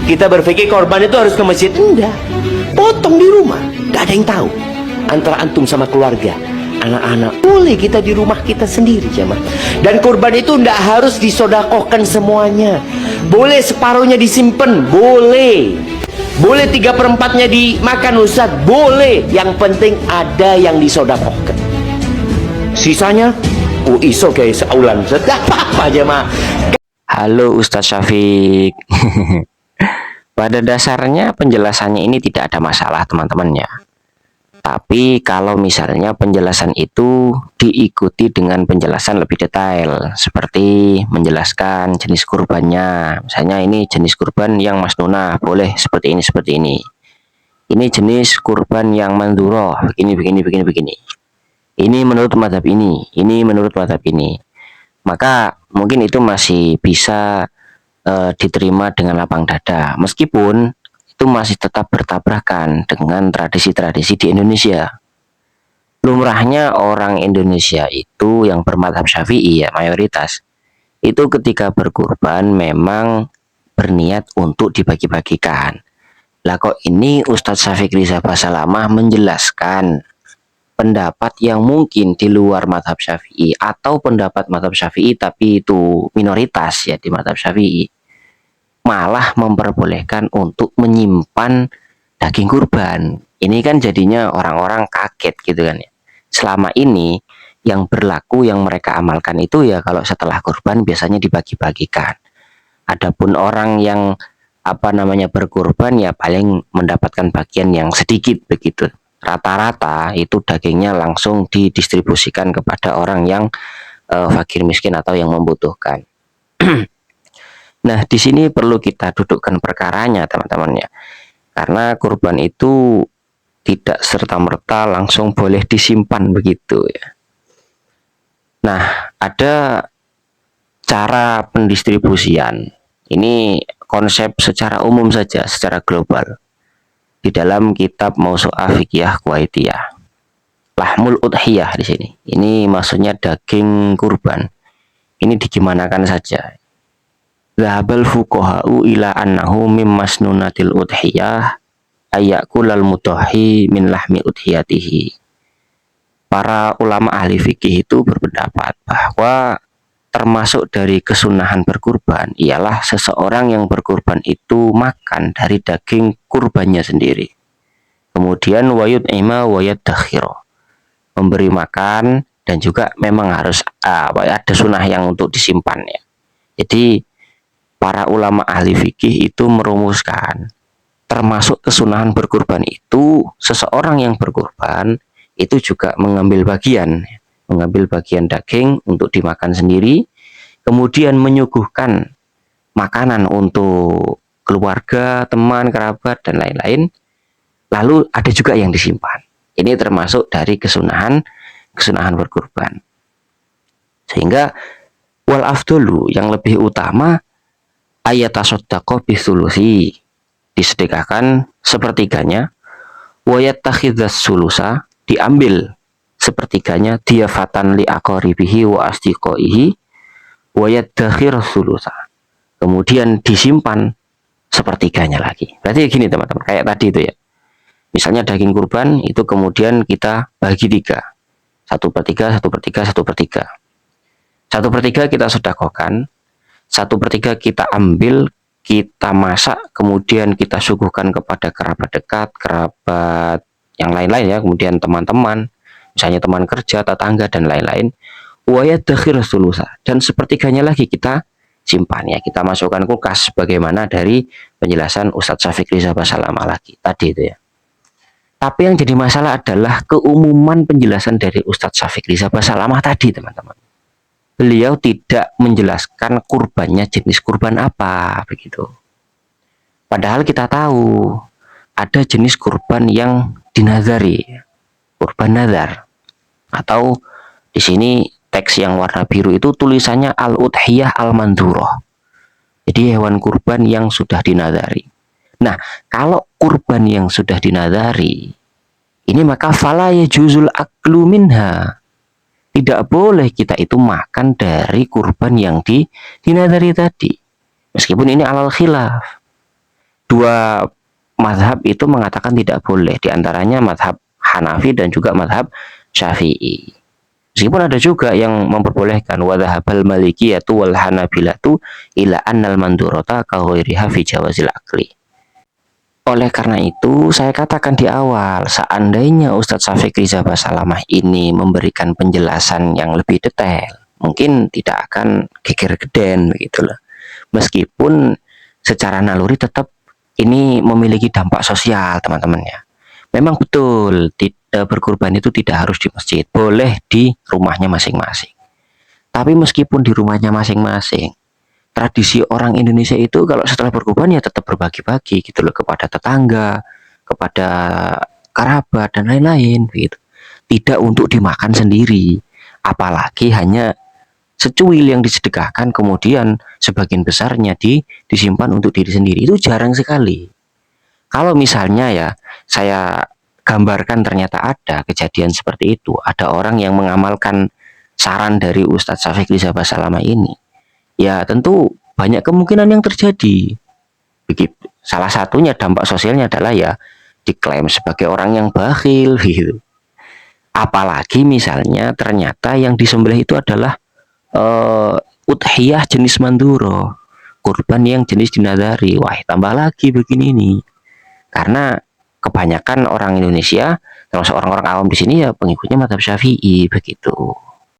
Kita berpikir korban itu harus ke masjid. Enggak, potong di rumah, gak ada yang tahu. Antara antum sama keluarga, anak-anak, boleh kita di rumah kita sendiri, jemaah. Dan kurban itu ndak harus disodakohkan semuanya. Boleh separuhnya disimpan, boleh. Boleh 3/4-nya dimakan, Ustaz, boleh. Yang penting ada yang disodakohkan. Sisanya, iso guys, saulan, sudah apa-apa, jemaah. Halo Ustadz Syafiq. Pada dasarnya penjelasannya ini tidak ada masalah teman-temannya. Tapi kalau misalnya penjelasan itu diikuti dengan penjelasan lebih detail, seperti menjelaskan jenis kurbannya. Misalnya ini jenis kurban yang masnunah, boleh seperti ini. Ini jenis kurban yang mandhuroh, begini. Ini menurut mazhab ini menurut mazhab ini. Maka mungkin itu masih bisa diterima dengan lapang dada, meskipun itu masih tetap bertabrakan dengan tradisi-tradisi di Indonesia. Lumrahnya orang Indonesia itu yang bermadhab Syafi'i, ya mayoritas, itu ketika berkurban memang berniat untuk dibagi-bagikan. Lah kok ini Ustadz Syafiq Riza Basalamah menjelaskan pendapat yang mungkin di luar madhab Syafi'i, atau pendapat madhab Syafi'i tapi itu minoritas ya di madhab Syafi'i, malah memperbolehkan untuk menyimpan daging kurban. Ini kan jadinya orang-orang kaget gitu kan ya. Selama ini yang berlaku, yang mereka amalkan itu ya kalau setelah kurban biasanya dibagi-bagikan. Adapun orang yang berkurban ya paling mendapatkan bagian yang sedikit begitu. Rata-rata itu dagingnya langsung didistribusikan kepada orang yang fakir miskin atau yang membutuhkan. Nah, di sini perlu kita dudukkan perkaranya, teman-teman ya. Karena kurban itu tidak serta-merta langsung boleh disimpan begitu ya. Nah, ada cara pendistribusian. Ini konsep secara umum saja, secara global. Di dalam kitab Mausu'ah Fiqhiyah Kuwaitiyah. Lahmul udhiyah di sini. Ini maksudnya daging kurban. Ini digimanakan saja. Zahabal fuqaha'u ila annahu mim masnunatil udhiyah ayyakulal mudahhi min lahmi udhiyatihi. Para ulama ahli fikih itu berpendapat bahwa termasuk dari kesunahan berkurban ialah seseorang yang berkurban itu makan dari daging kurbannya sendiri. Kemudian wayud'ima wayaddakhiro, memberi makan, dan juga memang harus ada sunnah yang untuk disimpan ya. Jadi para ulama ahli fikih itu merumuskan termasuk kesunahan berkurban itu seseorang yang berkurban itu juga mengambil bagian daging untuk dimakan sendiri, kemudian menyuguhkan makanan untuk keluarga, teman, kerabat, dan lain-lain. Lalu ada juga yang disimpan. Ini termasuk dari kesunahan berkurban. Sehingga wal afdolu, yang lebih utama, ayatasoddaqo bisulusi, disedekahkan sepertiganya, wayattakhidhas sulusa, diambil sepertiganya, diafatan li aqaribihi wa asdiqaihi, wayaddakhir sulusa, kemudian disimpan sepertiganya lagi. Berarti gini teman-teman, kayak tadi itu ya. Misalnya daging kurban itu kemudian kita bagi 3, 1/3, 1/3, 1/3. 1/3 kita sedekahkan, 1/3 kita ambil, kita masak, kemudian kita suguhkan kepada kerabat dekat, kerabat yang lain-lain ya, kemudian teman-teman, misalnya teman kerja, tetangga, dan lain-lain. Wayaddakhir sulusa, dan sepertiganya lagi kita simpan ya, kita masukkan kulkas, bagaimana dari penjelasan Ustadz Syafiq Riza Basalamah lagi tadi itu ya. Tapi yang jadi masalah adalah keumuman penjelasan dari Ustadz Syafiq Riza Basalamah tadi teman-teman. Beliau tidak menjelaskan kurbannya jenis kurban apa begitu. Padahal kita tahu ada jenis kurban yang dinazari, kurban nazar, atau di sini teks yang warna biru itu tulisannya al-udhiyah al-mandhuroh. Jadi hewan kurban yang sudah dinazari. Nah, kalau kurban yang sudah dinazari ini maka fala yajuzul aklu minha. Tidak boleh kita itu makan dari kurban yang dinadari tadi. Meskipun ini alal khilaf. dua mazhab itu mengatakan tidak boleh, diantaranya mazhab Hanafi dan juga mazhab Syafi'i. Meskipun ada juga yang memperbolehkan wadhahabal malikiyatu wal hanabilatu ila annal mandurata ka ghairiha fi jawazil akli. Oleh karena itu, saya katakan di awal, seandainya Ustadz Syafiq Riza Basalamah ini memberikan penjelasan yang lebih detail, mungkin tidak akan geger geden begitu loh. Meskipun secara naluri tetap ini memiliki dampak sosial, teman-teman ya. Memang betul, berkurban itu tidak harus di masjid, boleh di rumahnya masing-masing. Tapi meskipun di rumahnya masing-masing, tradisi orang Indonesia itu kalau setelah berkurban ya tetap berbagi-bagi gitu loh, kepada tetangga, kepada kerabat dan lain-lain gitu. Tidak untuk dimakan sendiri, apalagi hanya secuil yang disedekahkan kemudian sebagian besarnya disimpan untuk diri sendiri. Itu jarang sekali. Kalau misalnya ya, saya gambarkan ternyata ada kejadian seperti itu, ada orang yang mengamalkan saran dari Ustadz Syafiq Riza Basalamah ini, ya tentu banyak kemungkinan yang terjadi. Begitu. Salah satunya dampak sosialnya adalah ya diklaim sebagai orang yang bakhil gitu. Apalagi misalnya ternyata yang disembelih itu adalah udhiyah jenis manduro, kurban yang jenis dinadari. Wah, tambah lagi begini nih. Karena kebanyakan orang Indonesia, termasuk orang-orang awam di sini ya pengikutnya mazhab Syafi'i begitu.